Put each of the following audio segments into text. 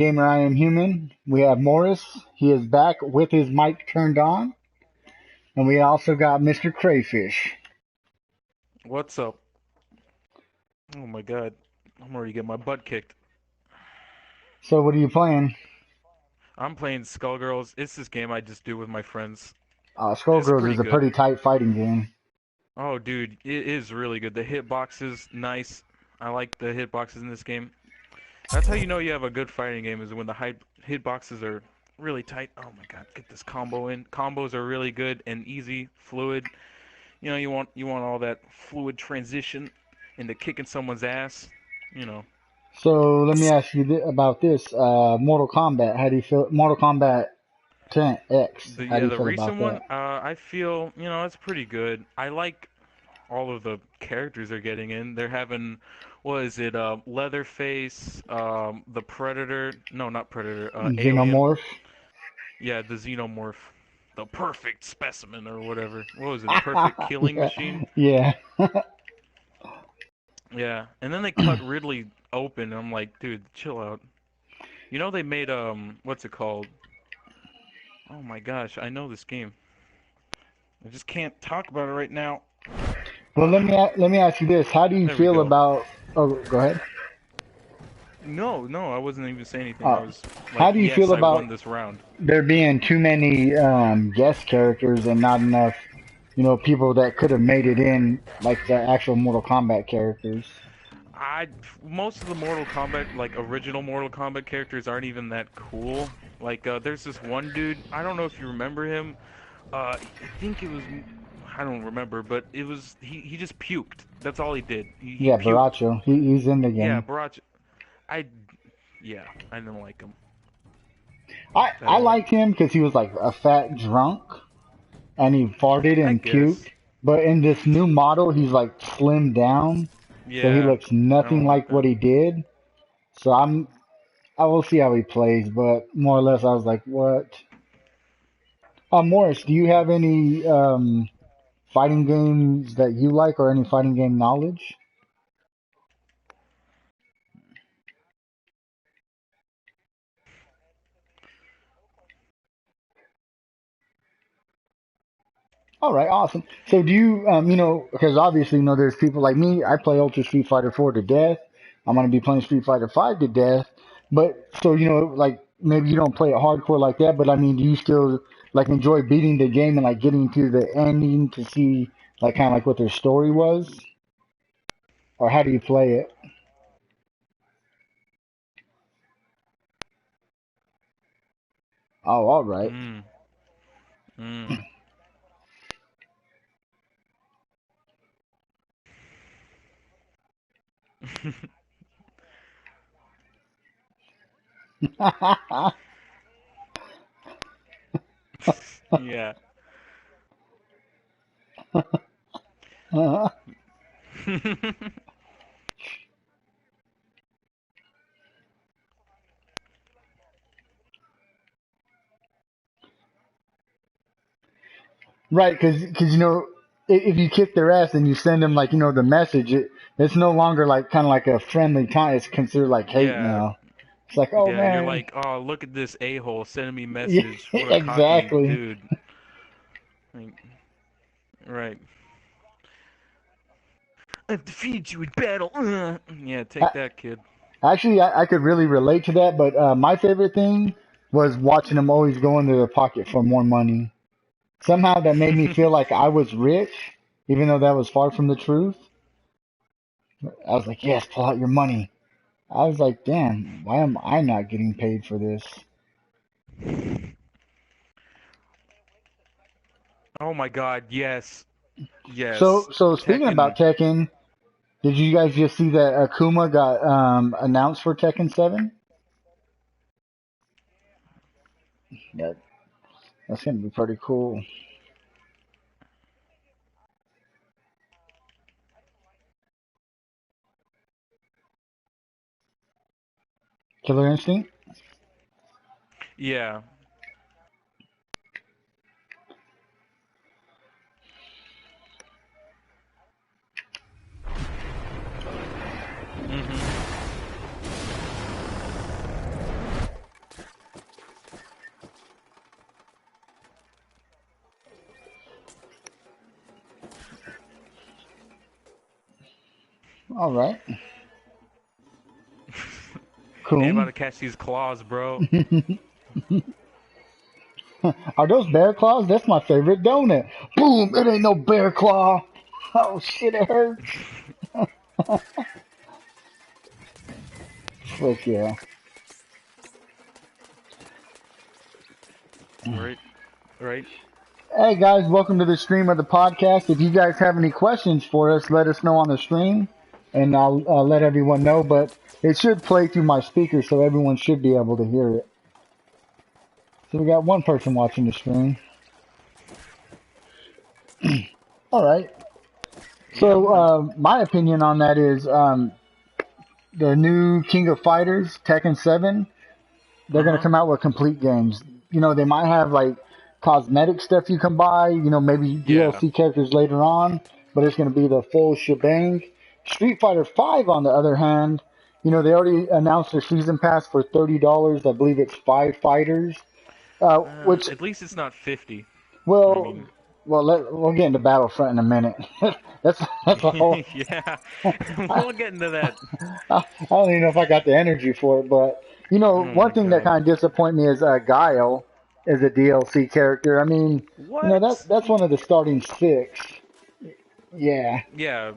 Gamer I Am Human. We have Morris. He is back with his mic turned on. And we also got Mr. Crayfish. What's up? Oh my god. I'm already getting my butt kicked. So what are you playing? I'm playing Skullgirls. It's this game I just do with my friends. It's Skullgirls pretty is a good. pretty tight fighting game. Oh, dude, it is really good. The hitboxes, nice. I like the hitboxes in this game. That's how you know you have a good fighting game is when the hitboxes are really tight. Oh my god, get this combo in. Combos are really good and easy, fluid. You know, you want all that fluid transition into kicking someone's ass. You know. So let me ask you about this. Mortal Kombat. How do you feel? Mortal Kombat 10X. The How do yeah, you the feel about recent that? one, I feel, it's pretty good. I like all of the characters they're getting in. They're having, what is it, Leatherface, the Predator, no, not Predator, Alien. Xenomorph. Yeah, the Xenomorph, the perfect specimen or whatever. What was it, the perfect killing Yeah. machine? Yeah. Yeah, and then they cut Ridley open, and I'm like, dude, chill out. You know they made what's it called? Oh my gosh, I know this game. I just can't talk about it right now. Well, Uh, let me ask you this. How do you there we feel go. about? Oh, go ahead. No, no, I wasn't even saying anything. I Uh, was how like, do you yes, feel I about won this round. there being too many guest characters and not enough, people that could have made it in, like the actual Mortal Kombat characters? I Most of the Mortal Kombat, like original Mortal Kombat characters, aren't even that cool. Like, there's this one dude. I don't know if you remember him. I think it was. I don't remember, but it was he just puked. That's all he did. He Yeah, puked. Baracho. He's in the Yeah, game. Barach. I yeah, I didn't like him at I all. liked him because he was like a fat drunk and he farted I and puked. guess. But in this new model, he's like slimmed down, so he Yeah, looks I don't nothing like like what that. he did. So I will see how he plays, but more or less I was like, what? Morris, do you have any fighting games that you like or any fighting game knowledge? All right, awesome. So do you, because obviously, there's people like me. I play Ultra Street Fighter 4 to death. I'm gonna be playing Street Fighter 5 to death. But so like maybe you don't play it hardcore like that. But I mean, do you still like enjoy beating the game and like getting to the ending to see like kind of like what their story was, or how do you play it? Oh, all right. Mm, mm. Yeah. Right, because if you kick their ass and you send them like the message, it's no longer like kind of like a friendly time. It's considered like hate Yeah, now. It's like, oh yeah, and you're man, like, oh, look at this a-hole sending me yeah, message. What a cocky exactly. dude. Like, right. I've defeated you in battle. Yeah, take A- that, kid. Actually, I could really relate to that. But my favorite thing was watching them always go into their pocket for more money. Somehow that made me feel like I was rich, even though that was far from the truth. I was like, yes, pull out your money. I was like, damn, why am I not getting paid for this? Oh my God, yes, So, yes. so speaking about Tekken. Tekken, did you guys just see that Akuma got announced for Tekken 7? Yeah, that's gonna be pretty cool. Killer Instinct? Yeah. Mm-hmm. All right. Ain't about Cool. to catch these claws, bro. Are those bear claws? That's my favorite donut. Boom! It ain't no bear claw. Oh shit! It hurts. Fuck yeah. Right, right. Hey guys, welcome to the stream of the podcast. If you guys have any questions for us, let us know on the stream, and I'll let everyone know. But it should play through my speaker, so everyone should be able to hear it. So we got one person watching the stream. All right. Yeah. So my opinion on that is the new King of Fighters, Tekken 7. They're Uh going to huh. come out with complete games. You know, they might have like cosmetic stuff you can buy, you know, maybe Yeah. DLC characters later on, but it's going to be the full shebang. Street Fighter 5, on the other hand, you know, they already announced their season pass for $30. I believe it's 5 fighters, which, At least it's not 50. I well, mean, we'll get into Battlefront in a minute. That's a whole. yeah. I, We'll get into that. I don't even know if I got the energy for it, but you know, Oh one my thing that god. kind of disappointed me is Guile as a DLC character. I mean, you know What? that's one of the starting six. Yeah, Yeah.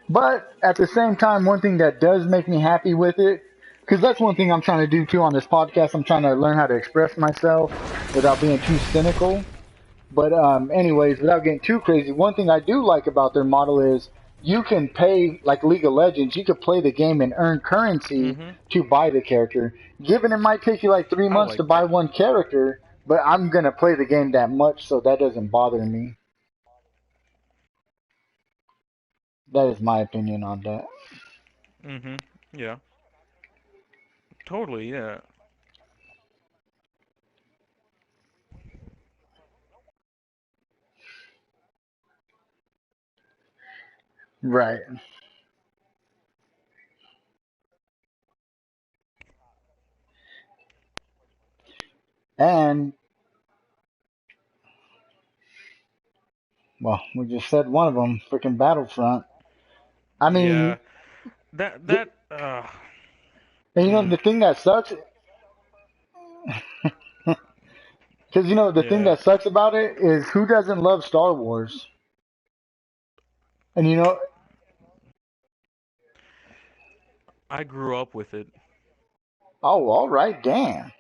but at the same time, one thing that does make me happy with it, because that's one thing I'm trying to do too on this podcast. I'm trying to learn how to express myself without being too cynical. But anyways, without getting too crazy, one thing I do like about their model is you can pay like League of Legends. You could play the game and earn currency Mhm. to buy the character. Given it might take you like three I months to like buy that. one character, but I'm gonna play the game that much, so that doesn't bother me. That is my opinion on that. Mhm. Yeah. Totally. Yeah. Right. And well, we just said one of them, freaking Battlefront. I mean, Yeah. That th- that and you know mm, the thing that sucks, because you know the thing yeah. that sucks about it is who doesn't love Star Wars? And you know, I grew up with it. oh, all right, damn.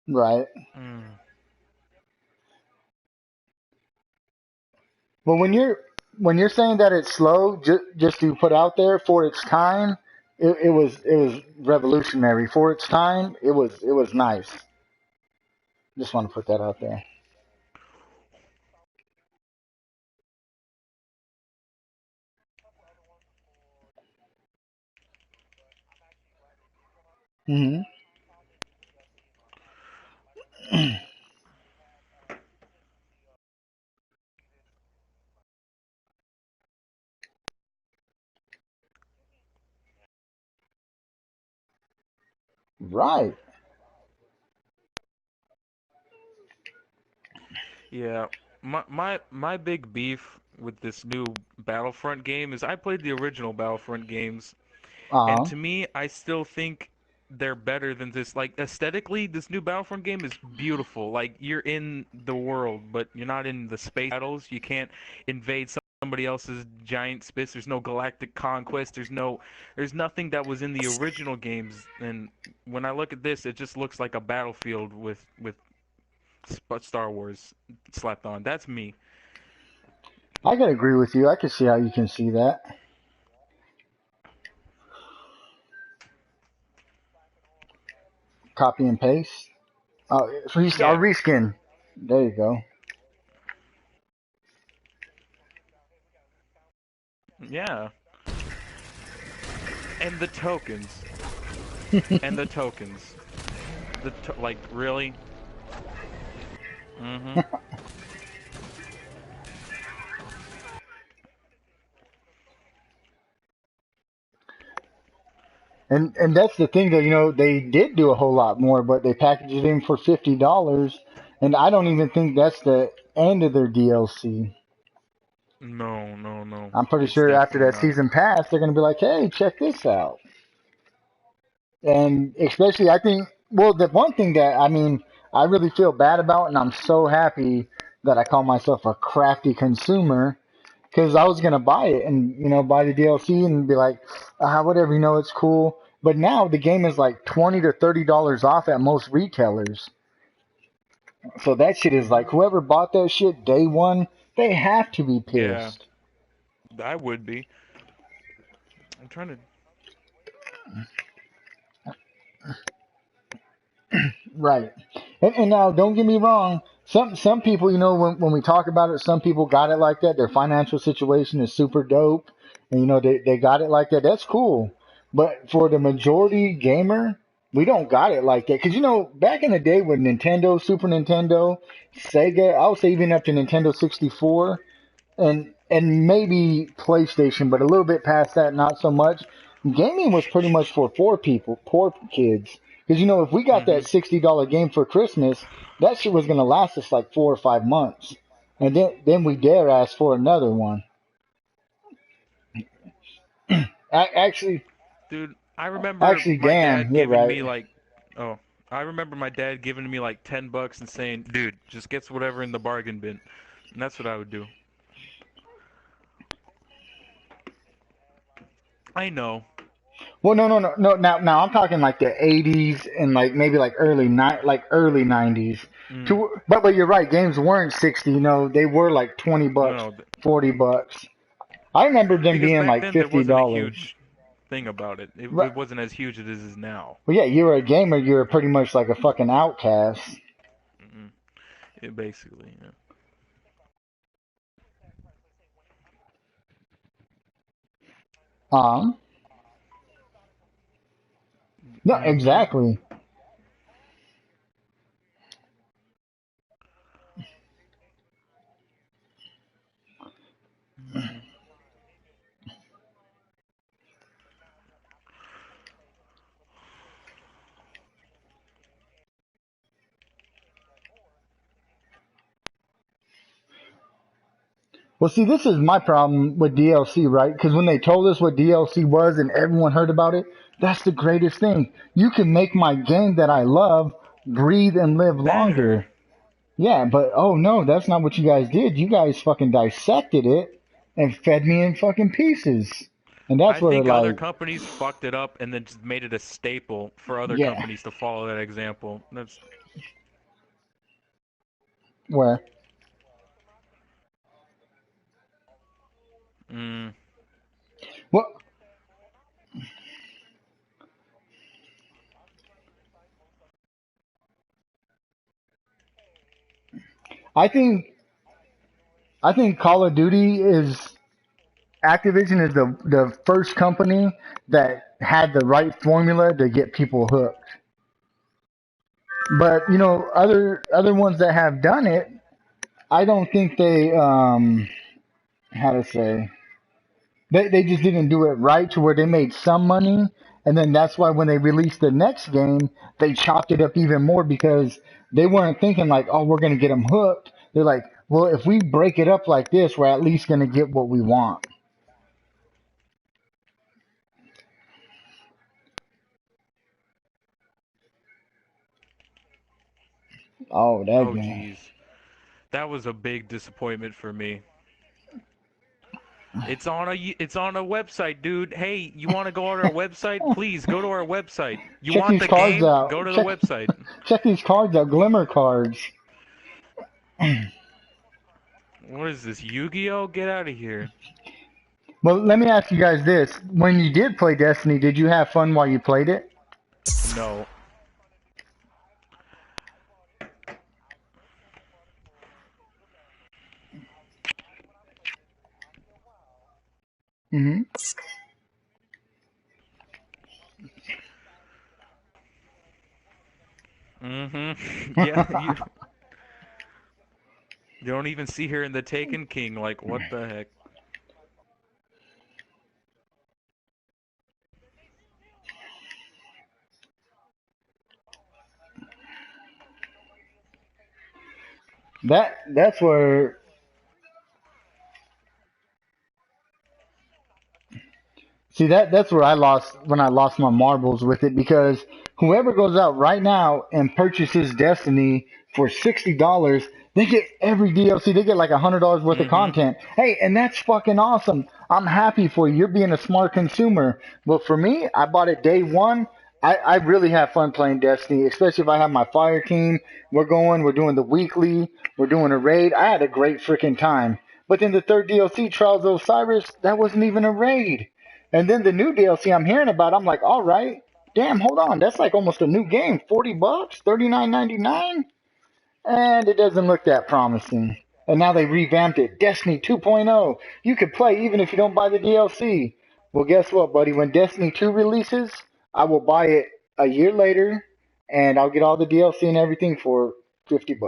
Right. Mm. But when you're saying that it's slow, just to put out there for its time, it was revolutionary for its time. It was nice. Just want to put that out there. Hmm. Right. Yeah. My big beef with this new Battlefront game is I played the original Battlefront games. And Uh huh. to me, I still think they're better than this. Like aesthetically, this new Battlefront game is beautiful. Like you're in the world, but you're not in the space battles. You can't invade somebody else's giant space. There's no galactic conquest. There's nothing that was in the original games. And when I look at this, it just looks like a battlefield with Star Wars slapped on. That's me. I can agree with you. I can see how you can see that. Copy and paste. Yeah, Reskin. There you go. yeah. And the tokens. And the tokens. Like really? Mm-hmm. And that's the thing though, they did do a whole lot more, but they packaged it in for $50, and I don't even think that's the end of their DLC. No, no, no. I'm pretty It's sure after definitely that not. season pass, they're gonna be like, hey, check this out. And especially, I think, well, the one thing that I really feel bad about, and I'm so happy that I call myself a crafty consumer, because I was gonna buy it and buy the DLC and be like, whatever, it's cool. But now the game is like $20 to $30 off at most retailers. So that shit is like, whoever bought that shit day one, they have to be Yeah, pissed. I would be. I'm trying to. Right. And now, don't get me wrong. Some people, when we talk about it, some people got it like that. Their financial situation is super dope, and they got it like that. That's cool. But for the majority gamer, we don't got it like that. Because back in the day with Nintendo, Super Nintendo, Sega, I would say even up to Nintendo 64, and maybe PlayStation, but a little bit past that, not so much. Gaming was pretty much for poor kids. Because if we got Mm-hmm. that $60 game for Christmas, that shit was gonna last us like 4 or 5 months, and then we dare ask for another one. Actually, Dude, I remember actually, my dad damn, you're giving right. me like, oh, I remember my dad giving me like $10 and saying, "Dude, just get whatever in the bargain bin," and that's what I would do. I know. Well, no, no, no, no. Now I'm talking like the '80s and like maybe like early '90s. Mm, But you're right. Games weren't 60. They were like 20 bucks, no, 40 bucks. I remember them because being back like then there fifty wasn't a dollars. huge thing about it. Right. It wasn't as huge as it is now. Well, yeah, you were a gamer. You were pretty much like a fucking outcast. Mm, it basically, yeah. Um. No, Mm-hmm. exactly. Mm-hmm. Well, see, this is my problem with DLC, right? Because when they told us what DLC was and everyone heard about it, that's the greatest thing. You can make my game that I love breathe and live Better. longer. Yeah, but oh no, that's not what you guys did. You guys fucking dissected it and fed me in fucking pieces. And that's I where think other like, companies fucked it up and then just made it a staple for other yeah, companies to follow that example. That's where mm, well, I think I think Call of Duty is Activision is the first company that had the right formula to get people hooked. But other ones that have done it, I don't think they how to say they just didn't do it right to where they made some money, and then that's why when they released the next game, they chopped it up even more because they weren't thinking like, oh, we're gonna get them hooked. They're like, well, if we break it up like this, we're at least gonna get what we want. Oh, that oh game. geez. That was a big disappointment for me. It's on a website, dude. Hey, you want to go on our website? Please go to our website. You Check want these the cards game? out. Go to the website. Check these cards out. Glimmer cards. What is this? Yu-Gi-Oh? Get out of here. Well, let me ask you guys this: when you did play Destiny, did you have fun while you played it? No. Hmm. Mm-hmm. Yeah, you don't even see her in the Taken King. Like, what the heck? That's where. See, that's where I lost when I lost my marbles with it, because whoever goes out right now and purchases Destiny for $60, they get every DLC. They get like $100 worth of Mm-hmm. content. Hey, and that's fucking awesome. I'm happy for you. You're being a smart consumer. But for me, I bought it day one. I really have fun playing Destiny, especially if I have my fire team. We're doing the weekly, we're doing a raid. I had a great freaking time. But then the third DLC, Trials of Osiris, that wasn't even a raid. And then the new DLC I'm hearing about, I'm like, all right, damn, hold on, that's like almost a new game. $40, 39.99, and it doesn't look that promising. And now they revamped it, Destiny 2.0. You can play even if you don't buy the DLC. Well, guess what, buddy? When Destiny 2 releases, I will buy it a year later, and I'll get all the DLC and everything for $50.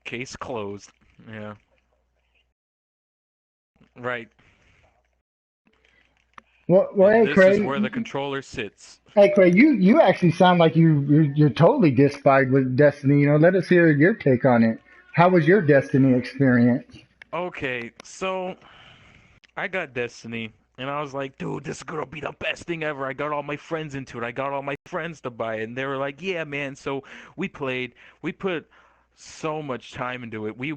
Case closed. Yeah. Right. Well, And hey, this is Craig. where the controller sits. Hey, Craig, you actually sound like you're totally dissatisfied with Destiny. Let us hear your take on it. How was your Destiny experience? Okay, so I got Destiny, and I was like, dude, this is gonna be the best thing ever. I got all my friends into it. I got all my friends to buy it, and they were like, yeah, man. So we played. We put so much time into it. We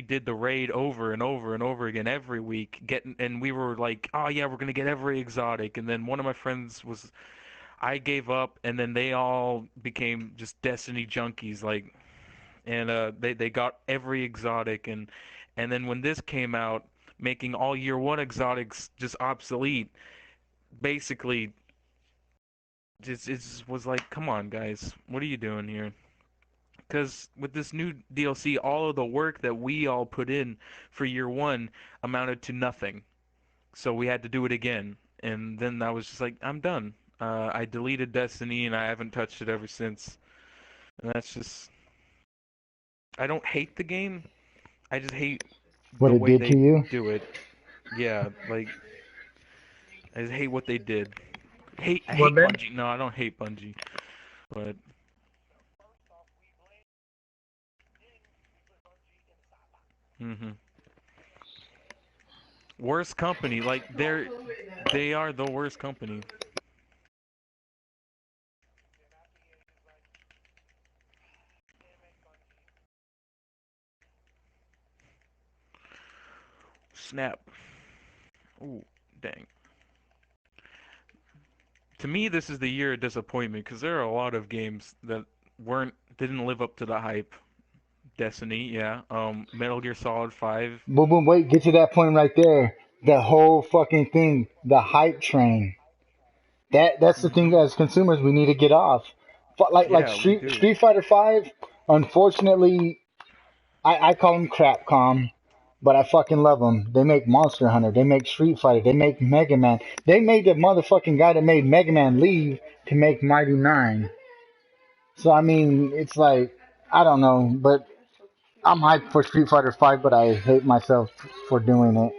did the raid over and over and over again every week. And we were like, oh yeah, we're gonna get every exotic. And then one of my friends was, I gave up, and then they all became just Destiny junkies. Like, and they got every exotic, and then when this came out, making all year one exotics just obsolete, basically just it just was like, come on guys, what are you doing here? Because with this new DLC, all of the work that we all put in for year one amounted to nothing, so we had to do it again. And then I was just like, I'm done. I deleted Destiny and I haven't touched it ever since. And that's just, I don't hate the game, I just hate What the it way did to they you? do it. Yeah, like I just hate what they did. I What, hate Ben? Bungie. No, I don't hate Bungie, but hmm worst company. Like they are the worst company. Snap. Ooh, dang. To me, this is the year of disappointment because there are a lot of games that didn't live up to the hype. Destiny, yeah. Metal Gear Solid 5. Boom, boom, wait, get to that point right there. The whole fucking thing, the hype train. That's the thing hmm as consumers we need to get off. Like Yeah, we do. Street Fighter Five. Unfortunately, I call them crapcom, but I fucking love them. They make Monster Hunter, they make Street Fighter, they make Mega Man. They made the motherfucking guy that made Mega Man leave to make Mighty Nine. So I mean, it's like I don't know, but I'm hyped for Street Fighter Five, but I hate myself for doing it.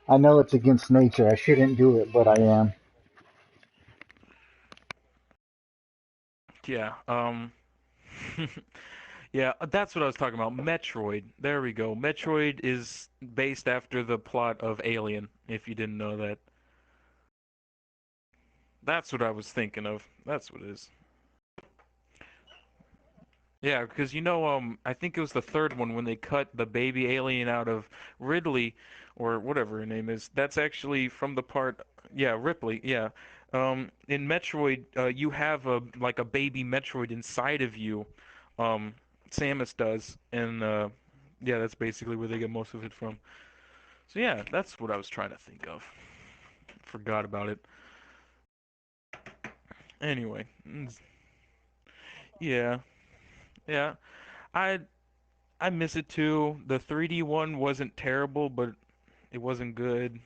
I know it's against nature. I shouldn't do it, but I am. Yeah. Yeah, that's what I was talking about. Metroid. There we go. Metroid is based after the plot of Alien, if you didn't know that. That's what I was thinking of. That's what it is. Yeah, because I think it was the third one when they cut the baby alien out of Ridley, or whatever her name is. That's actually from the part, yeah, Ripley, yeah. In Metroid, you have a baby Metroid inside of you. Um, Samus does, and yeah, that's basically where they get most of it from. So yeah, that's what I was trying to think of. Forgot about it. Anyway, yeah, yeah. I I miss it too. The 3D one wasn't terrible, but it wasn't good.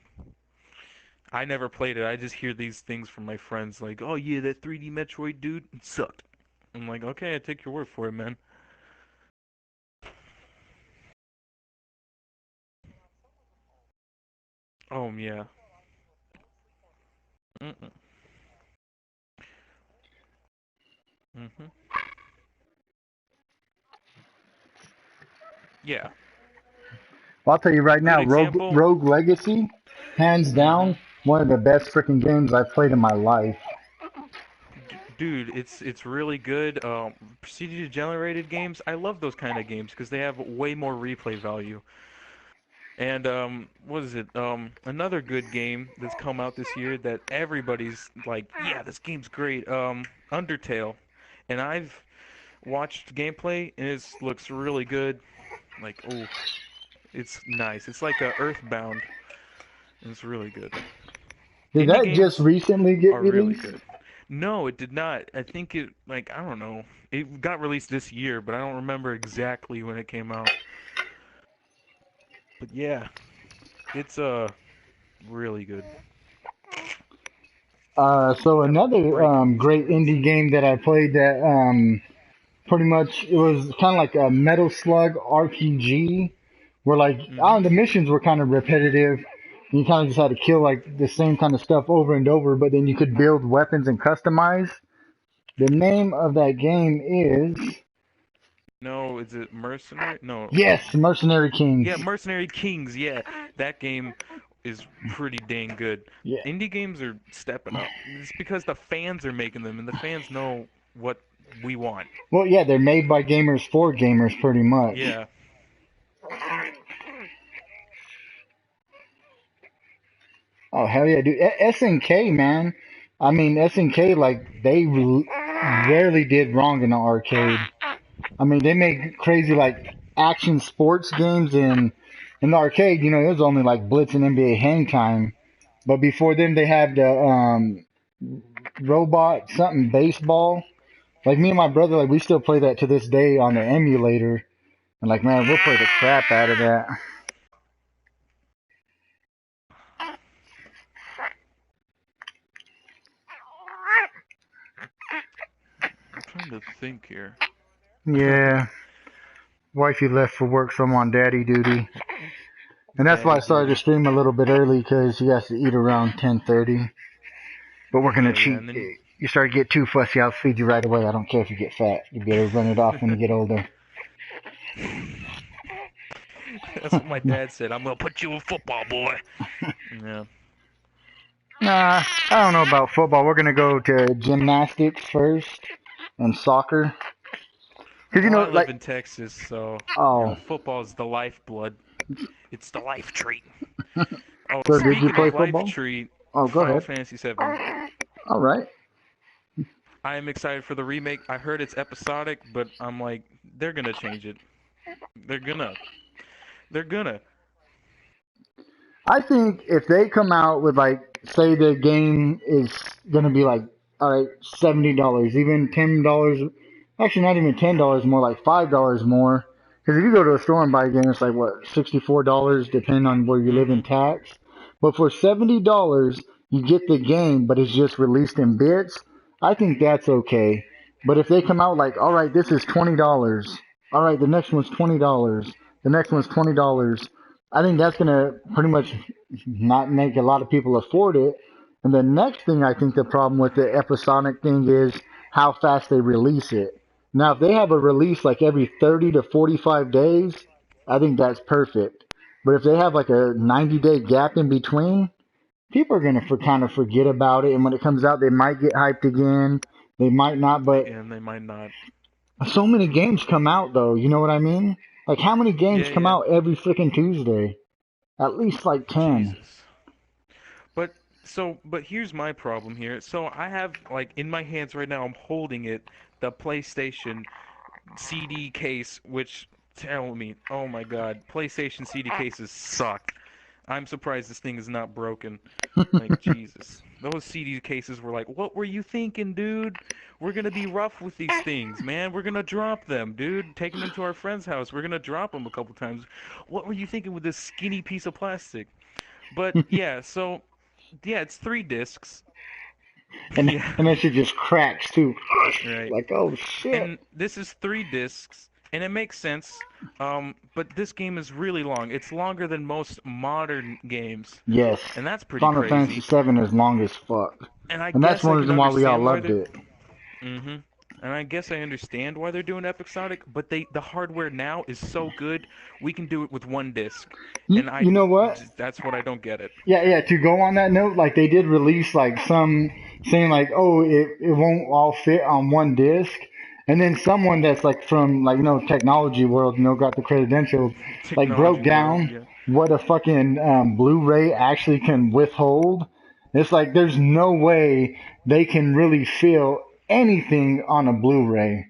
I never played it. I just hear these things from my friends like, "Oh yeah, that 3D Metroid dude it sucked." I'm like, "Okay, I take your word for it, man." Oh yeah. Mm-mm. Mhm. Yeah. Well, I'll tell you right Good now, example. Rogue Legacy, hands Mhm. down, one of the best freaking games I've played in my life. Dude, it's really good. Procedurally generated games. I love those kind of games because they have way more replay value. And what is it? Another good game that's come out this year that everybody's like, yeah, this game's great. Undertale, and I've watched gameplay and it looks really good. Like, oh, it's nice. It's like a Earthbound, and it's really good. Did Indie that just games recently get are really released? good. No, it did not. I think it like I don't know. It got released this year, but I don't remember exactly when it came out. But yeah, it's really good. So Got a another break in these great parts. indie game that I played that pretty much it was kind of like a Metal Slug RPG, where like Mhm. the missions were kind of repetitive. You kind of just had to kill like the same kind of stuff over and over, but then you could build weapons and customize. The name of that game is No, is it Mercenary? No. yes, Mercenary Kings. Yeah, Mercenary Kings. Yeah, that game is pretty dang good. Yeah. Indie games are stepping up. It's because the fans are making them, and the fans know what we want. Well, yeah, they're made by gamers for gamers, pretty much. Yeah. Oh hell yeah, dude! SNK, man. I mean SNK, like they rarely did wrong in the arcade. I mean they make crazy like action sports games in the arcade. You know it was only like Blitz and NBA Hang Time, but before them they had the robot something baseball. Like me and my brother, like we still play that to this day on the emulator. And like man, we'll play the crap out of that. I'm trying to think here. Yeah, wifey left for work, so I'm on daddy duty. And that's why I Daddy started to duty. stream a little bit early because he has to eat around 10:30. But we're gonna Yeah, yeah, cheat. and then You start to get too fussy, I'll feed you right away. I don't care if you get fat. You'll be able to run it off when you get older. that's what my dad said. I'm gonna put you in football, boy. Yeah. Nah, I don't know about football. We're gonna go to gymnastics first and soccer. Cause you Well, I know, live like, in Texas, so oh, football is the lifeblood. It's the life treat. Oh, so did you speaking play of life football? treat, Oh, go Final ahead. Fantasy VII. All right. I am excited for the remake. I heard it's episodic, but I'm like, they're gonna change it. They're gonna. They're gonna. I think if they come out with like, say the game is gonna be like, all right, $70, even $10, actually not even $10 more, like $5 more. Because if you go to a store and buy a game, it's like what $64, depending on where you live in Mm-hmm. tax. But for $70, you get the game, but it's just released in bits. I think that's okay. But if they come out like, all right, this is $20, all right, the next one's $20, the next one's $20. I think that's gonna pretty much not make a lot of people afford it. And the next thing I think the problem with the episodic thing is how fast they release it. Now, if they have a release like every 30 to 45 days, I think that's perfect. But if they have like a 90-day gap in between, people are going to kind of forget about it. And when it comes out, they might get hyped again. They might not. But And they might not. so many games come out, though. You know what I mean? Like, how many games Yeah, come yeah. out every freaking Tuesday? At least like 10. Jesus. But here's my problem here. So I have like in my hands right now, I'm holding it, the PlayStation CD case, which tell me, oh my God, PlayStation CD cases suck. I'm surprised this thing is not broken. Like Jesus, those CD cases were like, what were you thinking, dude? We're gonna be rough with these things, man. We're gonna drop them, dude. Taking them to our friend's house, we're gonna drop them a couple times. What were you thinking with this skinny piece of plastic? But yeah, so. Yeah, it's 3 discs. and Yeah, and that shit just cracks too. right. Like, oh shit. And this is 3 discs, and it makes sense. But this game is really long. It's longer than most modern games, Yes, and that's pretty Final Fantasy crazy. VII is long as fuck, And I and that's guess I one can reason why we all understand why loved they're. it. Mm-hmm. And I guess I understand why they're doing episodic, but the hardware now is so good, we can do it with 1 disc. And You know what? that's what I don't get it. Yeah, yeah. To go on that note, like they did release like some saying like, oh, it won't all fit on one disc, and then someone that's like from like technology world, got the credentials, like broke Technology world, down yeah. what a fucking Blu-ray actually can withhold. It's like there's no way they can really feel anything on a Blu-ray.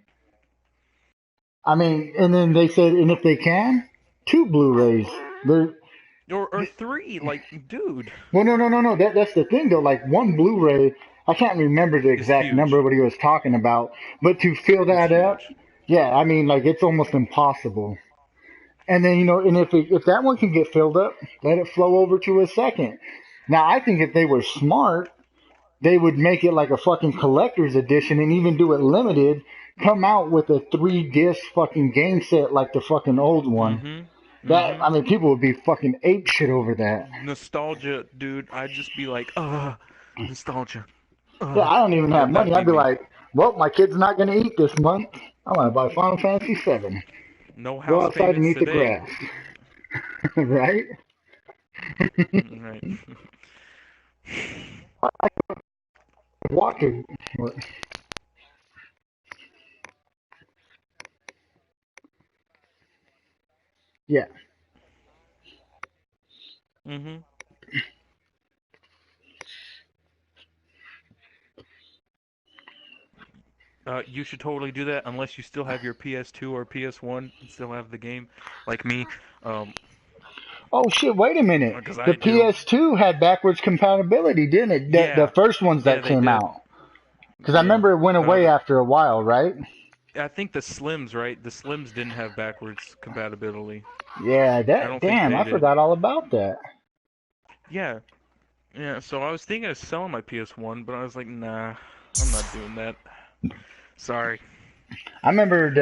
I mean, and then they said, and if they can, two Blu-rays. They're Or three, like, dude, Well, no, no, no, no. That's the thing though. Like one Blu-ray, I can't remember the is exact number huge. of what he was talking about, but to fill It's that up, huge. yeah, I mean, like it's almost impossible. And then and if that one can get filled up, let it flow over to a second. Now, I think if they were smart, they would make it like a fucking collector's edition and even do it limited. Come out with a 3 disc fucking game set like the fucking old one. Mm-hmm. That Mm-hmm. I mean, people would be fucking ape shit over that. Nostalgia, dude. I'd just be like, nostalgia. Yeah, I don't even have money. That'd be I'd be me. like, well, my kid's not going to eat this month. I'm going to buy Final Fantasy VII. No Go house outside and payments eat the today. grass. Right? Right. Water. Yeah. Mm-hmm. You should totally do that unless you still have your PS2 or PS1 and still have the game, like me. Um, Oh, shit, wait a minute. because The I do. PS2 had backwards compatibility, didn't it? The Yeah, first ones yeah, that they came did. out. Because I Yeah. remember it went away after a while, right? I think the Slims, right? The Slims didn't have backwards compatibility. Yeah, I that, don't think damn, they I did. forgot all about that. Yeah, yeah. So I was thinking of selling my PS1, but I was like, nah, I'm not doing that. Sorry. I remember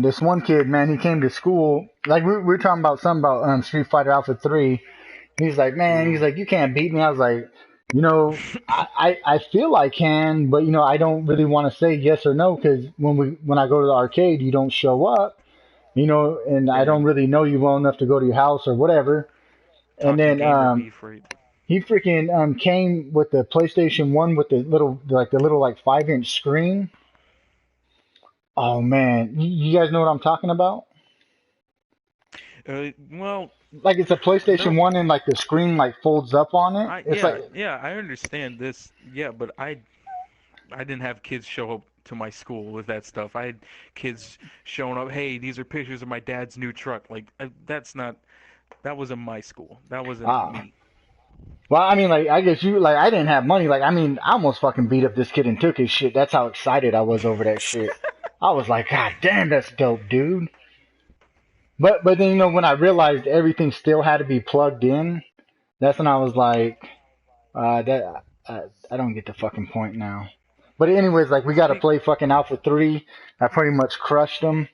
this one kid, man, he came to school, like we were talking about something about Street Fighter Alpha 3. He's like, man, he's Ooh. like, you can't beat me. I was like, I feel I can, but I don't really want to say yes or no because when I go to the arcade, you don't show up, and I don't Dang. really know you well enough to go to your house or whatever. And Talking then gamer beef, right? he freaking came with the PlayStation One with the little like 5-inch screen. Oh man, you guys know what I'm talking about? Well, Like it's a there. PlayStation One and like the screen like folds up on it. It's like Yeah, I understand this. Yeah, but I didn't have kids show up to my school with that stuff. I had kids showing up. Hey, these are pictures of my dad's new truck. Like that's not. That wasn't my school. That wasn't ah. me. Well, I mean, like, I guess I didn't have money. Like, I mean, I almost fucking beat up this kid and took his shit. That's how excited I was over that shit. I was like, God damn, that's dope, dude. But then, when I realized everything still had to be plugged in, that's when I was like, I don't get the fucking point now. But anyways, like, we got to Speak. play fucking Alpha 3. I pretty much crushed them.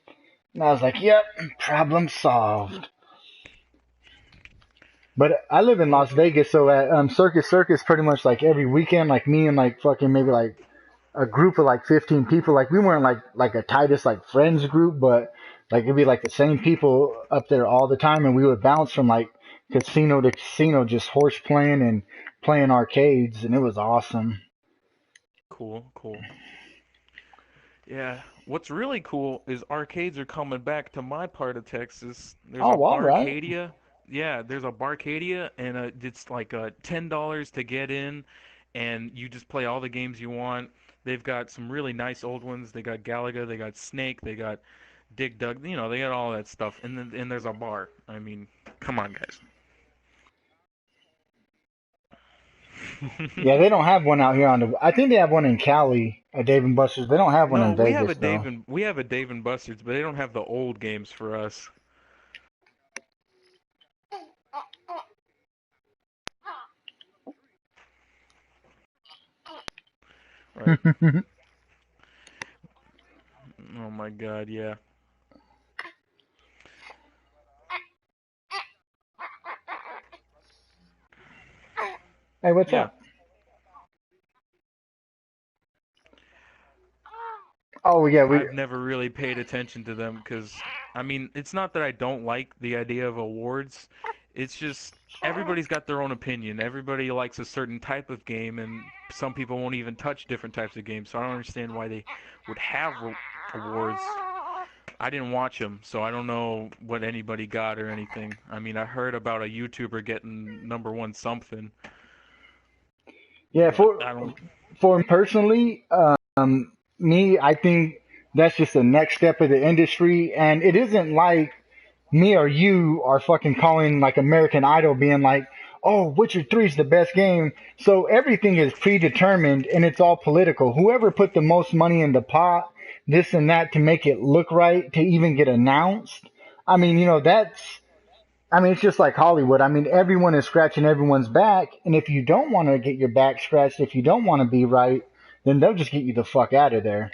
And I was like, yep, problem solved. But I live in Well, Las Vegas, so at Circus pretty much like every weekend, like me and like fucking maybe like a group of like 15 people. Like we weren't like a tightest like friends group, but like it'd be like the same people up there all the time, and we would bounce from like casino to casino, just horse playing and playing arcades, and it was awesome. cool, cool. Yeah. What's really cool is arcades are coming back to my part of Texas. There's a Oh, all right. Barcadia. Yeah, there's a Barcadia, and it's like $10 to get in, and you just play all the games you want. They've got some really nice old ones. They got Galaga, they got Snake, they got Dig Dug. They got all that stuff. And there's a bar. I mean, come on, guys. Yeah, they don't have one out here on the. I think they have one in Cali at Dave and Buster's. They don't have one No, in Vegas though. We have a Dave and Buster's, but they don't have the old games for us. Right. Oh my God, yeah. Hey, what's Yeah. up? Oh yeah, we I've never really paid attention to them because, I mean, it's not that I don't like the idea of awards. It's just everybody's got their own opinion. Everybody likes a certain type of game, and some people won't even touch different types of games. So I don't understand why they would have awards. I didn't watch them, so I don't know what anybody got or anything. I mean, I heard about a YouTuber getting number one something, yeah but for I don't. for personally, me, I think that's just the next step of the industry, and it isn't like me or you are fucking calling like American Idol, being like, "Oh, Witcher 3 is the best game." So everything is predetermined, and it's all political. Whoever put the most money in the pot, this and that, to make it look right, to even get announced. I mean, that's. I mean, it's just like Hollywood. I mean, everyone is scratching everyone's back, and if you don't want to get your back scratched, if you don't want to be right, then they'll just get you the fuck out of there.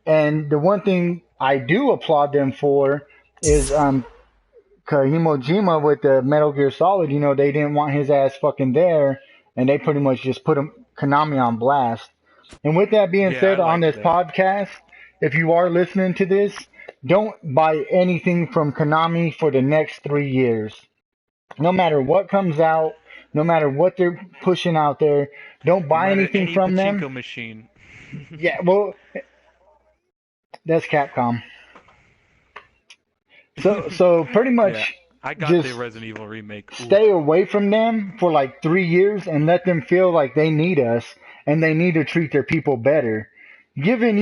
And the one thing I do applaud them for is Kahimojima with the Metal Gear Solid. They didn't want his ass fucking there, and they pretty much just put Konami on blast. And with that being Yeah, I said, on liked this that. podcast, if you are listening to this, don't buy anything from Konami for the next 3 years. No matter what comes out, no matter what they're pushing out there, don't No buy matter anything any from them. pachinko machine. Yeah, well, that's Capcom. So pretty Yeah, much I got the just Resident Evil remake. Ooh. stay away from them for like 3 years and let them feel like they need us and they need to treat their people better. Given,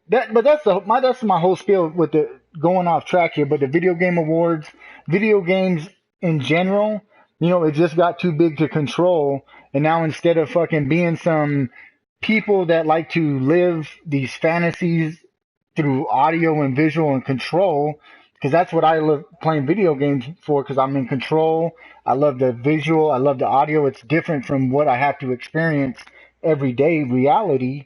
that, but that's my whole spiel with the going off track here. But the video game awards, video games in general, it just got too big to control. And now instead of fucking being some people that like to live these fantasies through audio and visual and control, because that's what I love playing video games for, because I'm in control. I love the visual. I love the audio. It's different from what I have to experience everyday reality.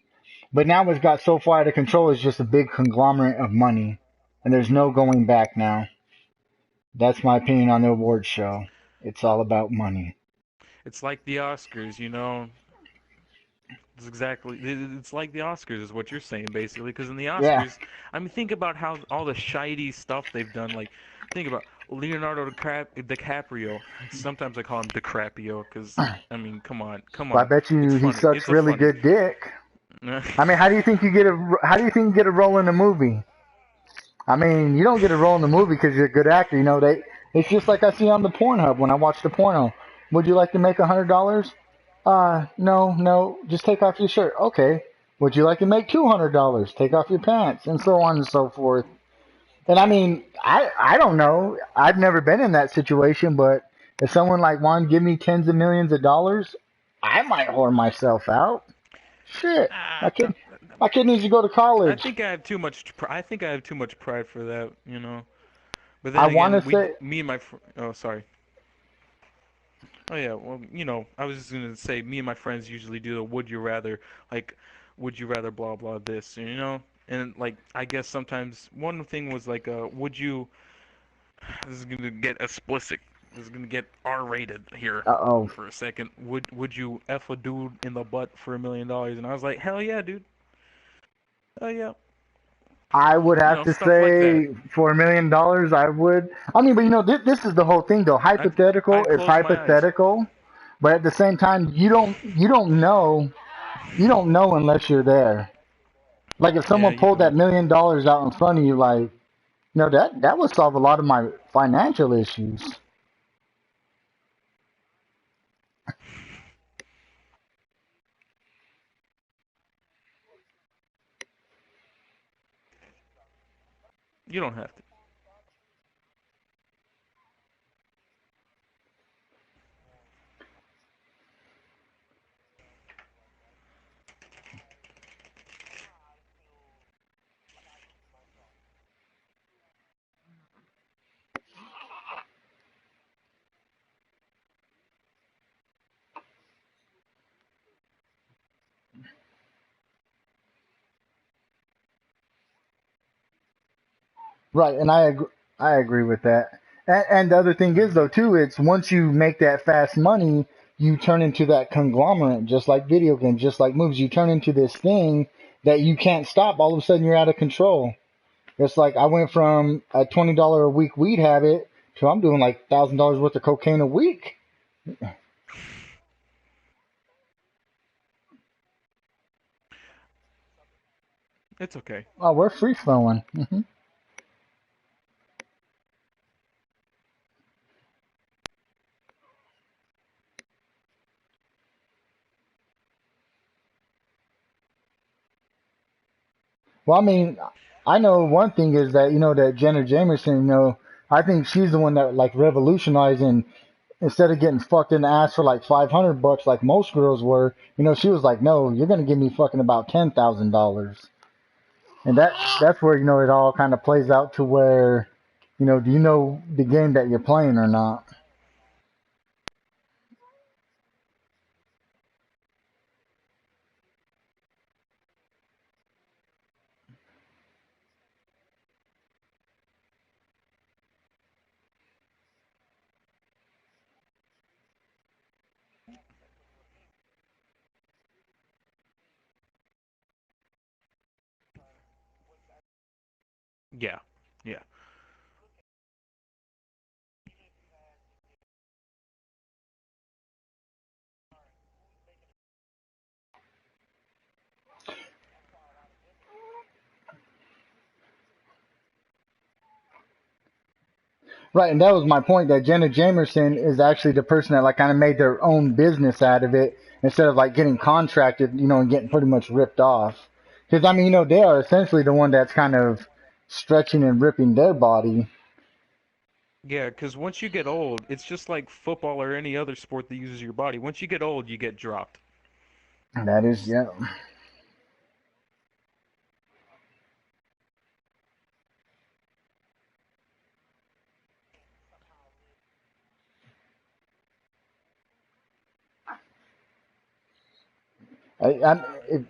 But now it's got so far out of control, it's just a big conglomerate of money. And there's no going back now. That's my opinion on the awards show. It's all about money. It's like the Oscars, you know. It's exactly. It's like the Oscars, is what you're saying, basically. Because in the Yeah. Oscars, I mean, think about how all the shady stuff they've done. Like, think about Leonardo DiCaprio. Sometimes I call him DiCaprio because, I mean, come on, come Well, I on. bet It's you he funny. sucks It's a really funny. good dick. I mean, how do you think you get a role in a movie? I mean, you don't get a role in the movie because you're a good actor. It's just like I see on the Pornhub when I watch the porno. Would you like to make $100? No, no, just take off your shirt. Okay. Would you like to make $200? Take off your pants, and so on and so forth. And I mean, I don't know. I've never been in that situation, but if someone like wanted to give me tens of millions of dollars, I might whore myself out. Shit, Ah, my kid, my kid needs to go to I college. think I have too much. I think I have too much pride for that, you know. But I then want to again, say, me and my, oh, sorry. Oh yeah, well, you know, I was just gonna say, me and my friends usually do the would you rather, like, would you rather blah blah this, you know, and like I guess sometimes one thing was like, would you? This is gonna get explicit. This is gonna get R-rated here oh, for a second. Would you f a dude in the butt for $1 million? And I was like, hell yeah, dude. Hell yeah. I would You have know, to stuff like that. say for $1 million, I would. I mean, but this is the whole thing, though. Hypothetical I'd is close my eyes. hypothetical, but at the same time, you don't know unless you're there. Like if Yeah, someone you pulled that don't. $1 million out in front of you, like that would solve a lot of my financial issues. You don't have to. Right, and I agree with that. And the other thing is though too, it's once you make that fast money, you turn into that conglomerate, just like video games, just like movies. You turn into this thing that you can't stop. All of a sudden, you're out of control. It's like I went from a $20 a week weed habit to I'm doing like $1,000 worth of cocaine a week. It's okay. Oh, we're free flowing. Well, I mean, I know one thing is that that Jenna Jameson, I think she's the one that like revolutionizing instead of getting fucked in the ass for like $500 like most girls were. She was like, no, you're gonna give me fucking about $10,000, and that's where it all kind of plays out to where, do you know the game that you're playing or not? Yeah. Yeah. Right, and that was my point. That Jenna Jamerson is actually the person that like kind of made their own business out of it instead of like getting contracted, and getting pretty much ripped off. Because I mean, they are essentially the one that's kind of stretching and ripping their body. Yeah, because once you get old, it's just like football or any other sport that uses your body. Once you get old, you get dropped. That is, yeah. I it,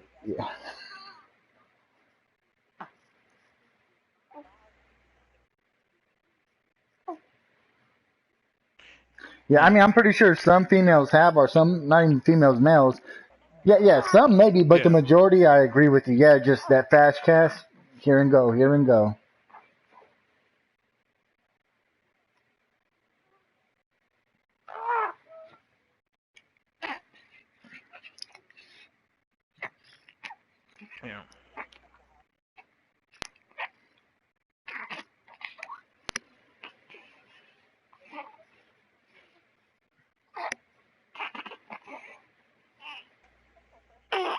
yeah. I Yeah. mean, I'm pretty sure some females have, or some not even females, males. Yeah, yeah. Some maybe, but the Yeah. majority, I agree with you. Yeah, just that fast cash, here and go, here and go. Yeah.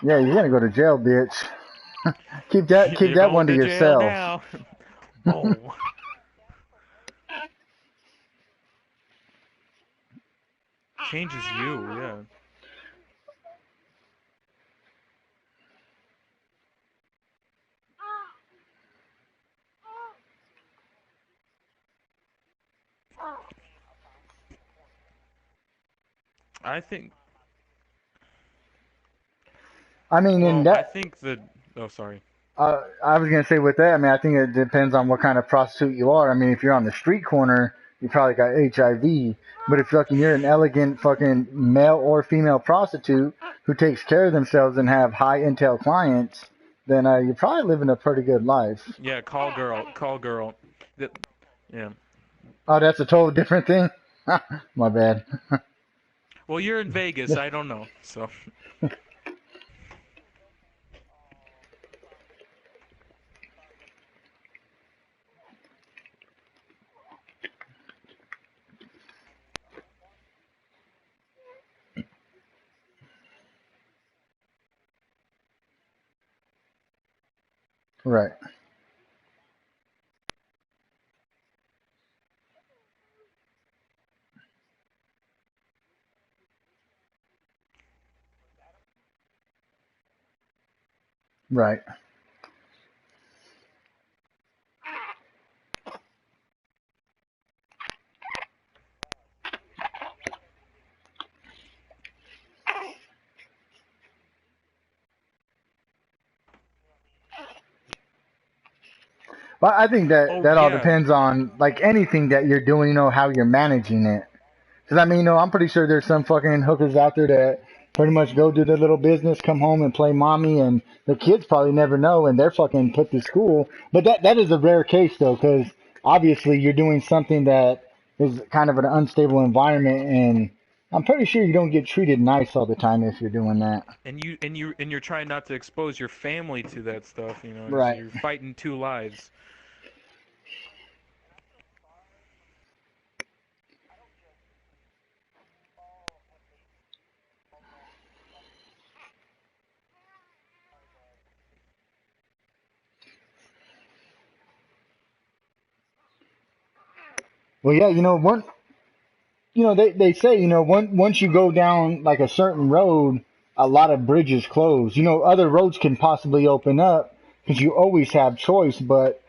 Yeah, you're gonna go to jail, bitch. Keep You're that going one to to jail yourself. now. Boom. Changes you, yeah. I think, I mean, in well, I that, think that, oh, sorry. I was gonna say with that. I mean, I think it depends on what kind of prostitute you are. I mean, if you're on the street corner, you probably got HIV. But if fucking you're an elegant fucking male or female prostitute who takes care of themselves and have high intel clients, then you're probably living a pretty good life. Yeah, call girl, call girl. That, yeah. Oh, that's a total different thing. My bad. Well, you're in Vegas, I don't know, so. Right. Right. Well, I think that Oh that all yeah, depends on like anything that you're doing, how you're managing it. Because I mean, I'm pretty sure there's some fucking hookers out there that pretty much go do their little business, come home and play mommy, and the kids probably never know, and they're fucking put to school. But that is a rare case though, because obviously you're doing something that is kind of an unstable environment, and I'm pretty sure you don't get treated nice all the time if you're doing that. and you're trying not to expose your family to that stuff. You know, Right. you're fighting two lives. Well, yeah, they say, once you go down like a certain road, a lot of bridges close. Other roads can possibly open up because you always have choice. But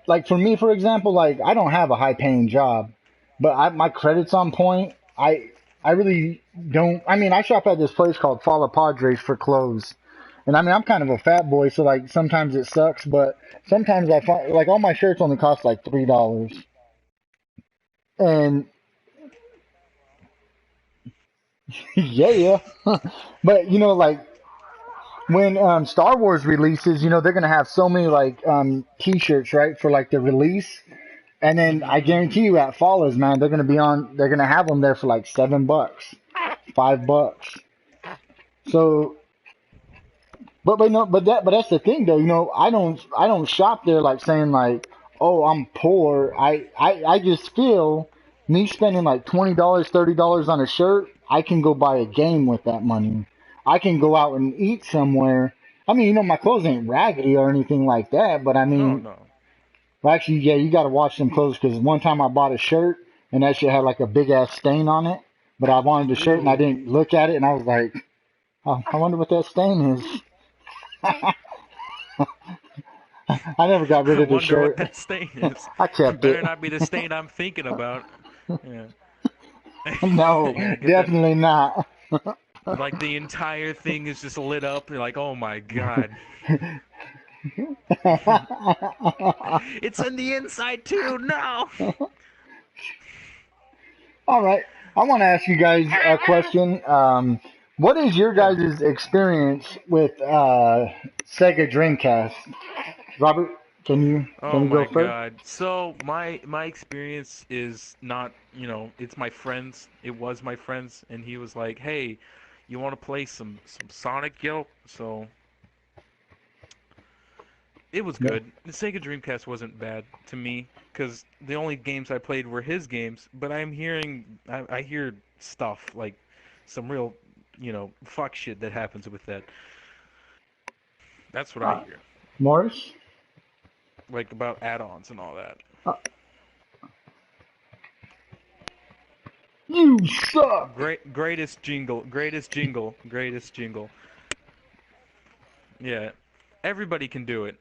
like for me, for example, like I don't have a high paying job, but my credit's on point. I really don't. I mean, I shop at this place called Fala Padres for clothes. And I mean, I'm kind of a fat boy, so like sometimes it sucks, but sometimes I find like all my shirts only cost like $3. And yeah, but like when Star Wars releases, they're gonna have so many like T-shirts, right, for like the release, and then I Hmm. guarantee you at Follows, man, they're gonna have them there for like $7, $5. So, but no, but that's the thing though, I don't shop there like saying like, oh, I'm poor. I just feel me spending like $20, $30 on a shirt, I can go buy a game with that money. I can go out and eat somewhere. I mean, my clothes ain't raggedy or anything like that, but I No, mean, no. well, actually, yeah, you got to watch them clothes because one time I bought a shirt and that shit had like a big ass stain on it, but I wanted the shirt and I Ooh. didn't look at it and I was like, oh, I wonder what that stain is. I never got rid I of the wonder what shirt. that stain is. I It kept it. better not be the stain I'm thinking about. Yeah. No, You're gonna get that. definitely not. Like the entire thing is just lit up. You're like, oh my god. It's on the inside too. No. All right. I want to ask you guys a question. What is your Yeah. guys' experience with Sega Dreamcast? Robert, can Oh you go my first? god. So my experience is not, it's my friends. It was my friends, and he was like, "Hey, you want to play some Sonic, yo?" So it was No. good. The Sega Dreamcast wasn't bad to me because the only games I played were his games. But I hear stuff like some real, fuck shit that happens with that. That's what I Uh, hear, Morris? like about add-ons and all that. Uh, you suck. Greatest jingle, greatest jingle, greatest jingle. Yeah, everybody can do it.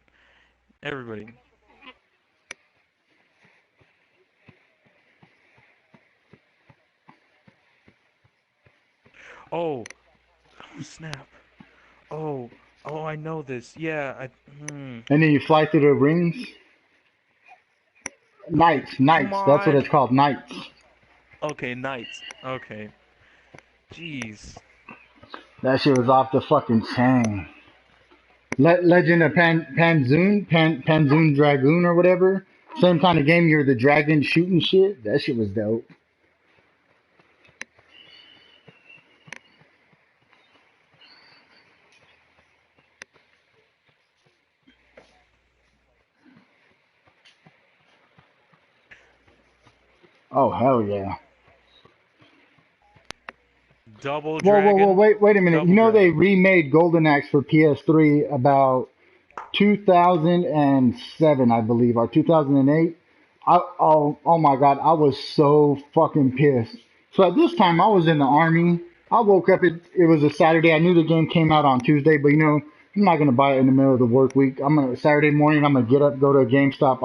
Everybody. Oh, oh snap. Oh, oh, I know this. Yeah, And then you fly through the rings. Knights, come knights. That's what on. it's called, knights. Okay, knights. Okay. Jeez. That shit was off the fucking chain. Legend of Panzoon Dragoon or whatever. Same kind of game. You're the dragon shooting shit. That shit was dope. Oh hell yeah. Double Whoa, dragon. wait a minute. Double They dragon. remade Golden Axe for PS3 about 2007, I believe, or 2008. Oh my God, I was so fucking pissed. So at this time, I was in the army. I woke up, it was a Saturday. I knew the game came out on Tuesday, but I'm not going to buy it in the middle of the work week. Saturday morning, I'm going to get up, go to a GameStop.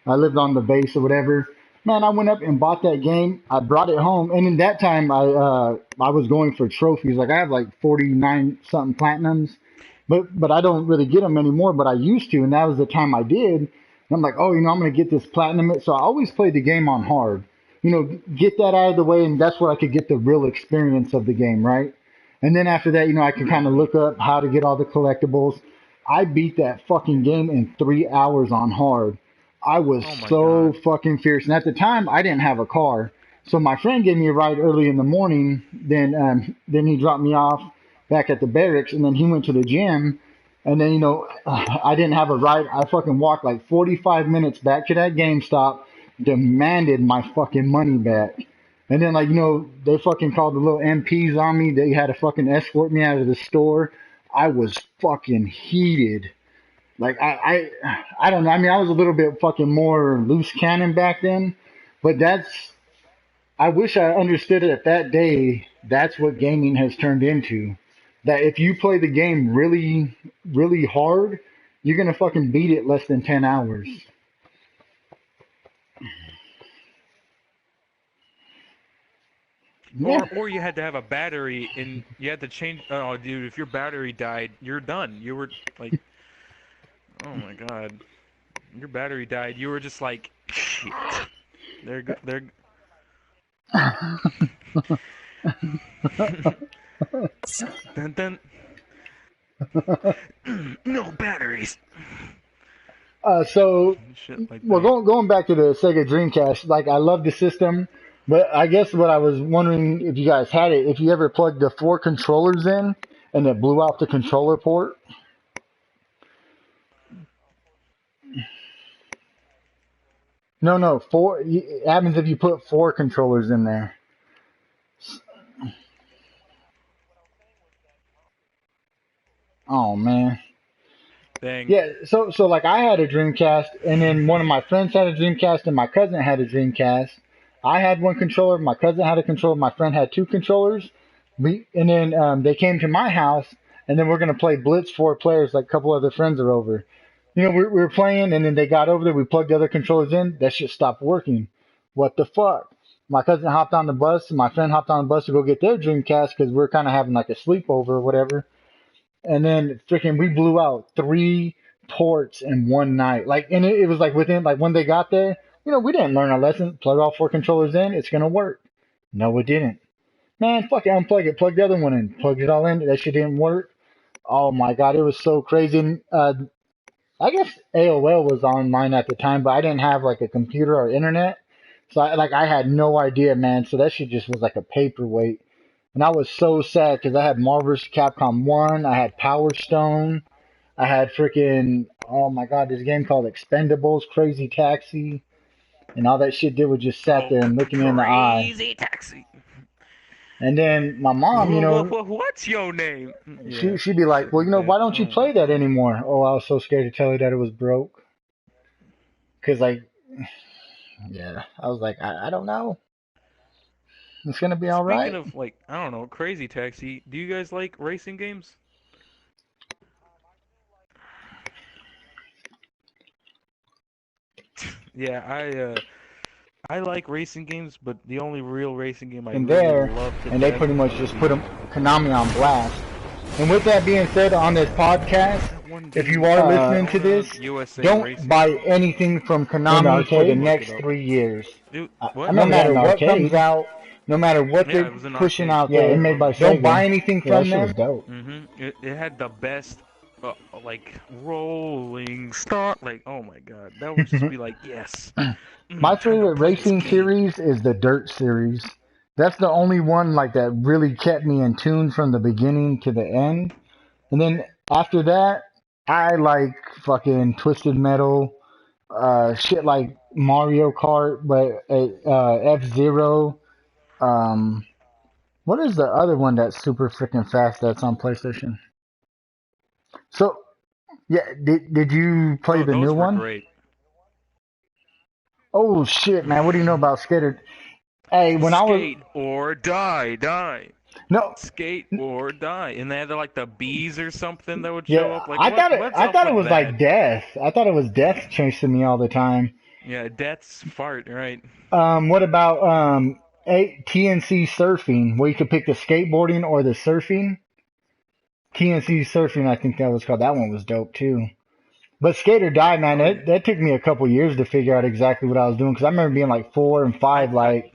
I lived on the base or whatever. Man, I went up and bought that game. I brought it home, and in that time, I was going for trophies. Like I have like 49 something platinums, but I don't really get them anymore. But I used to, and that was the time I did. And I'm like, oh, I'm gonna get this platinum. So I always played the game on hard. Get that out of the way, and that's where I could get the real experience of the game, right? And then after that, I can kind of look up how to get all the collectibles. I beat that fucking game in 3 hours on hard. I was Oh my so god. fucking fierce. And at the time, I didn't have a car. So my friend gave me a ride early in the morning. Then he dropped me off back at the barracks, and then he went to the gym. And then I didn't have a ride. I fucking walked like 45 minutes back to that GameStop, demanded my fucking money back. And then they fucking called the little MPs on me. They had to fucking escort me out of the store. I was fucking heated. Like I don't know. I mean, I was a little bit fucking more loose cannon back then, but I wish I understood it at that day. That's what gaming has turned into. That if you play the game really, really hard, you're gonna fucking beat it less than 10 hours. Yeah. Or you had to have a battery, and you had to change. Oh, dude, if your battery died, you're done. You were like, oh my god, your battery died. You were just like, shit. They're dun dun. No batteries. So Shit like well, that. going back to the Sega Dreamcast, like I love the system, but I guess what I was wondering if you guys had it, if you ever plugged the four controllers in and it blew out the controller port. No, no, four. It happens if you put four controllers in there. Oh man. Dang. Yeah, so like I had a Dreamcast, and then one of my friends had a Dreamcast, and my cousin had a Dreamcast. I had one controller, my cousin had a controller, my friend had two controllers. And then they came to my house, and then we're gonna play Blitz 4 players. Like a couple other friends are over. We were playing, and then they got over there. We plugged the other controllers in. That shit stopped working. What the fuck? My cousin hopped on the bus, and my friend hopped on the bus to go get their Dreamcast because we're kind of having like a sleepover or whatever. And then freaking we blew out three ports in one night. Like, and it was like within like when they got there, we didn't learn our lesson. Plug all four controllers in, it's gonna work. No, it didn't. Man, fuck it, unplug it. Plug the other one in. Plugged it all in. That shit didn't work. Oh my god, it was so crazy. And, I guess AOL was online at the time, but I didn't have like a computer or internet, so I had no idea, man. So that shit just was like a paperweight. And I was so sad because I had Marvel vs. Capcom 1, I had Power Stone, I had freaking, oh my god, this game called Expendables, Crazy Taxi, and all that shit did was just sat Oh, there and look me in the eye. crazy taxi. And then my mom, What's your name? Yeah, she'd be like, shit well, like that. why don't you Oh my play that god. anymore? Oh, I was so scared to tell her that it was broke. Because, like, yeah, I was like, I don't know. It's going to be all Speaking right. of like, I don't know, crazy taxi. Do you guys like racing games? Yeah, I like racing games, but the only real racing game I In really there, love to and they death pretty much would just put be Konami on blast. And with that being said, on this podcast, what's that one if you game? are listening to Daytona this, USA don't Racing or buy something? anything from In the Konami for the arcade? Look it next up. 3 years. Dude, I what? No remember that in matter the what comes arcade. out, no matter what Yeah, they're it was an pushing arcade. out Yeah, it there, made by don't buy Sega. anything Yeah, that from shit was them. dope. It had the best, like rolling start. Like, oh my god, that would just be like, yes, My time to favorite play this racing game. series is the Dirt series. That's the only one like that really kept me in tune from the beginning to the end. And then after that, I like fucking Twisted Metal, shit like Mario Kart, but F-Zero. Um, what is the other one that's super freaking fast that's on PlayStation? So yeah, did you play Oh, the new those were one? great. Oh shit, man! What do you know about Skater? Hey, when I was Skate or die, die. no, Skate or die. And they had like the bees or something that would show yeah, up. Like, I thought it. what's I up thought it with was that? like death. I thought it was death chasing me all the time. Yeah, death's fart, right? What about TNC surfing, where you could pick the skateboarding or the surfing? TNC surfing, I think that was called. That one was dope too. But Skate or Die, man, Oh yeah. that took me a couple years to figure out exactly what I was doing because I remember being like 4 and 5, I like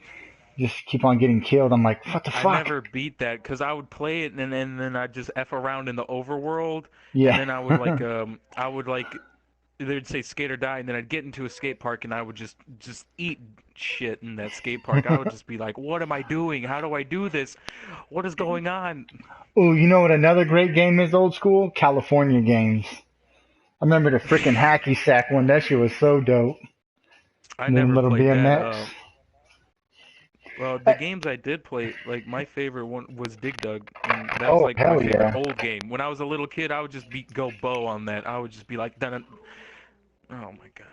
just keep on getting killed. I'm like, what the I fuck? never beat that because I would play it and then I'd just f around in the overworld and Yeah. then I would like they'd say skate or die and then I'd get into a skate park and I would just eat shit in that skate park. I would just be like, what am I doing? How do I do this? What is going on? Oh, you know what another great game is old school? California games. I remember the freaking hacky sack one. That shit was so dope. I Them never little played that. BMX. Well, the games I did play, like my favorite one was Dig Dug, and that was Oh, like my hell favorite yeah. old game. When I was a little kid, I would just go bow on that. I would just be like, dun, oh my god,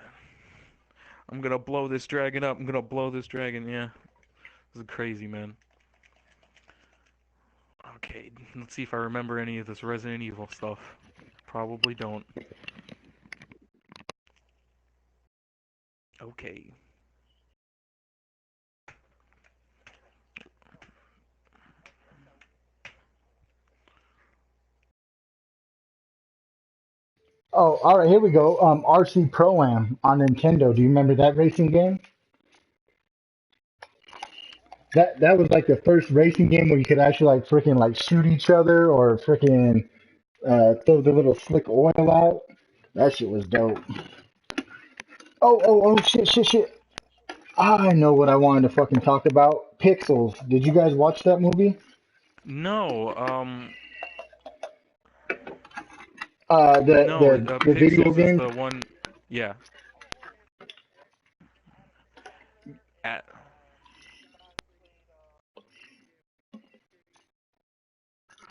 I'm gonna blow this dragon up. I'm gonna blow this dragon. Yeah, this is crazy, man. Okay, let's see if I remember any of this Resident Evil stuff. Probably don't. Okay. Oh, all right, here we go. RC Pro Am on Nintendo. Do you remember that racing game? That was like the first racing game where you could actually like freaking like shoot each other or freaking throw the little slick oil out. That shit was dope. Oh, shit, shit, shit. I know what I wanted to fucking talk about. Pixels. Did you guys watch that movie? No, The no. the video Pixels is game. the one. Yeah. At,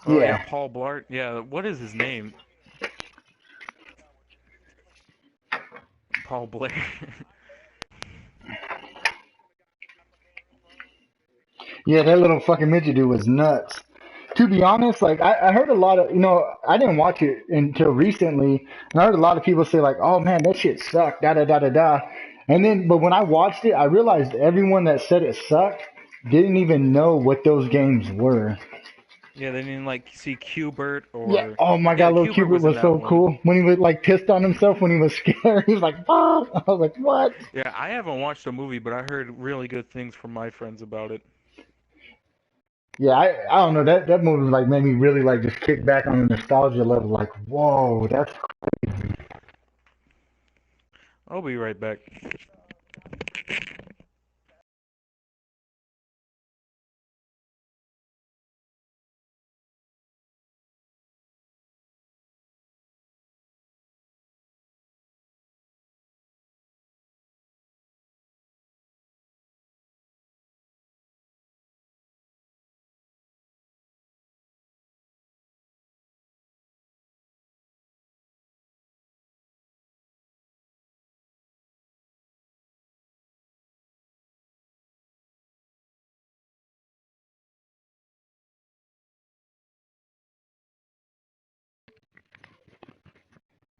oh yeah, Yeah. Paul Blart. Yeah. What is his name? Paul Blair. Yeah, that little fucking midget dude was nuts. To be honest, like I heard a lot of, I didn't watch it until recently, and I heard a lot of people say like, "Oh man, that shit sucked," da da da da da. And then, but when I watched it, I realized everyone that said it sucked didn't even know what those games were. Yeah, they didn't like see Qbert Yeah. or Oh my yeah, god, little Qbert Cupid was in was that so one. cool when he was like pissed on himself when he was scared. He was like, "Fuck!" I was like, "What?" Yeah, I haven't watched the movie, but I heard really good things from my friends about it. Yeah, I don't know that movie like made me really like just kick back on the nostalgia level. Like, whoa, that's I'll be right back.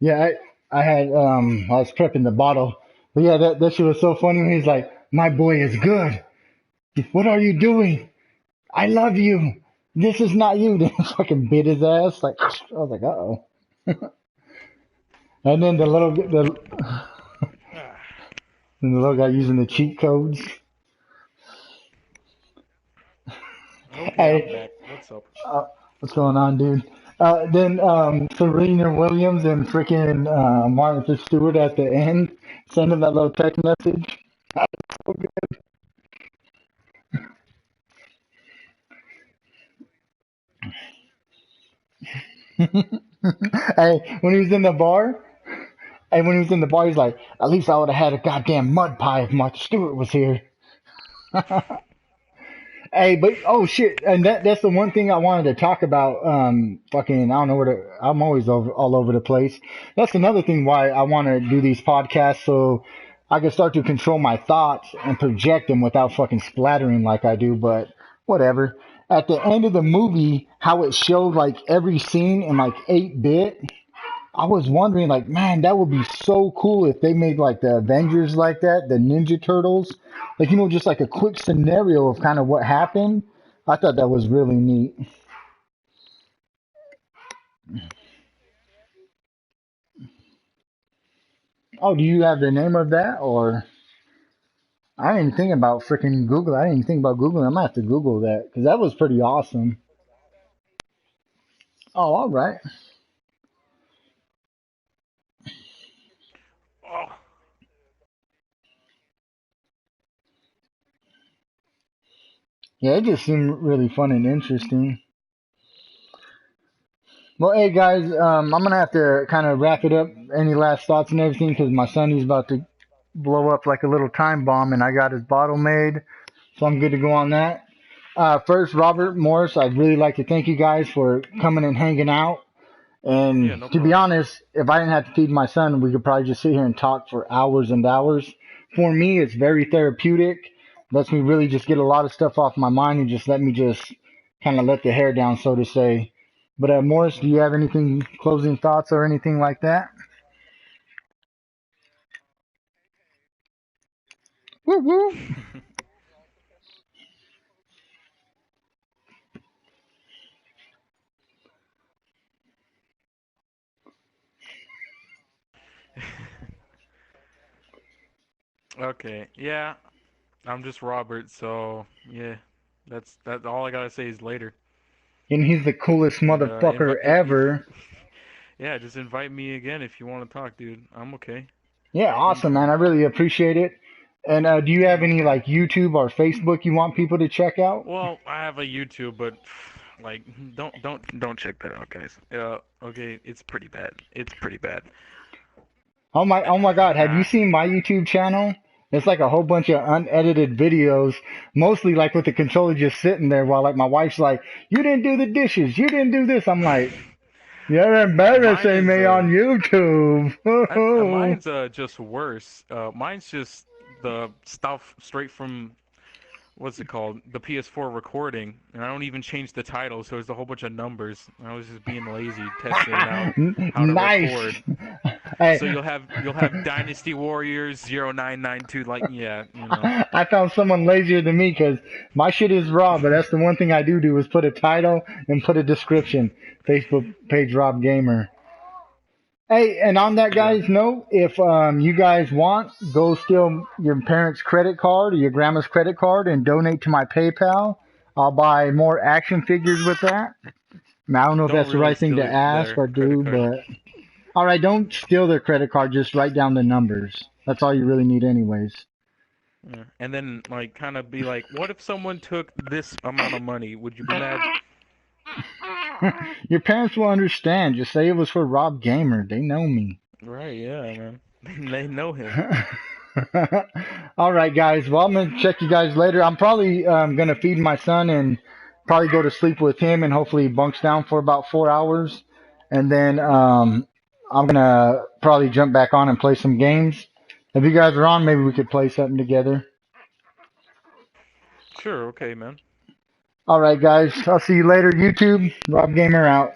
yeah. I was prepping the bottle, but yeah, that shit was so funny when he's like, "My boy is good. What are you doing? I love you. This is not you." Then fucking bit his ass. Like I was like, "Uh oh." And then Ah, and the little guy using the cheat codes. okay, I'm Hey, back. What's up? what's going on, dude? Then Serena Williams and freaking Martha Stewart at the end sending that little text message. Hey, when he was in the bar, and when he was in the bar, he's like, "At least I would have had a goddamn mud pie if Martha Stewart was here." Hey, but oh shit, and that's the one thing I wanted to talk about. Fucking, I don't know where to. I'm always all over the place. That's another thing why I want to do these podcasts so I can start to control my thoughts and project them without fucking splattering like I do. But whatever. At the end of the movie, how it showed like every scene in like 8-bit. I was wondering, like, man, that would be so cool if they made like the Avengers like that, the Ninja Turtles, like just like a quick scenario of kind of what happened. I thought that was really neat. Oh, do you have the name of that or? I didn't even think about freaking Google. I didn't even think about Google. I might have to Google that because that was pretty awesome. Oh, all right. Oh, Yeah, it just seemed really fun and interesting. Well, hey guys, I'm gonna have to kind of wrap it up. Any last thoughts and everything? Because my son he's about to blow up like a little time bomb, and I got his bottle made, so I'm good to go on that. First, Robert Morris, I'd really like to thank you guys for coming and hanging out. yeah, And no to be problem. honest, if I didn't have to feed my son, we could probably just sit here and talk for hours and hours. For me, it's very therapeutic. Lets me really just get a lot of stuff off my mind and just let me just kind of let the hair down, so to say. But Morris, do you have anything closing thoughts or anything like that? Woo woo. Okay, yeah, I'm just Robert, so yeah, that's all I gotta say is later. And he's the coolest And motherfucker if ever. yeah, just invite me again if you want to talk, dude. I'm okay. Yeah, awesome, man. I Anytime. really appreciate it. And do you Yeah, have no any problem. like YouTube or Facebook you want people to check out? Well, I have a YouTube, but like, don't check that out, guys. Okay, it's pretty bad. It's pretty bad. Oh my God, have you Uh, seen my YouTube channel? It's like a whole bunch of unedited videos, mostly like with the controller just sitting there while like my wife's like, "You didn't do the dishes, you didn't do this." I'm like, "You're mine embarrassing is me on YouTube." mine's just worse. Mine's just the stuff straight from what's it called? The PS4 recording, and I don't even change the title, so it's a whole bunch of numbers. I was just being lazy, testing out how to Nice. record. Hey, So you'll have Dynasty Warriors 0992, like yeah, you know. I found someone lazier than me because my shit is raw, but that's the one thing I do is put a title and put a description. Facebook page Rob Gamer. Hey, and on that Yeah. guy's note, if you guys want, go steal your parents' credit card or your grandma's credit card and donate to my PayPal. I'll buy more action figures with that. Now, I don't know if Don't that's the really right thing steal to ask their or credit do, card. but all right, don't steal their credit card. Just write down the numbers. That's all you really need, anyways. Yeah. And then like kind of be like, what if someone took this amount of money? Would you be mad? Your parents will understand. Just say it was for Rob Gamer. They know me. Right, yeah, man. They know him. All right, guys. Well, I'm gonna check you guys later. I'm probably gonna feed my son and probably go to sleep with him, and hopefully he bunks down for about 4 hours, and then I'm gonna probably jump back on and play some games. If you guys are on, maybe we could play something together. Sure, okay, man. All right, guys. I'll see you later. YouTube. Rob Gamer out.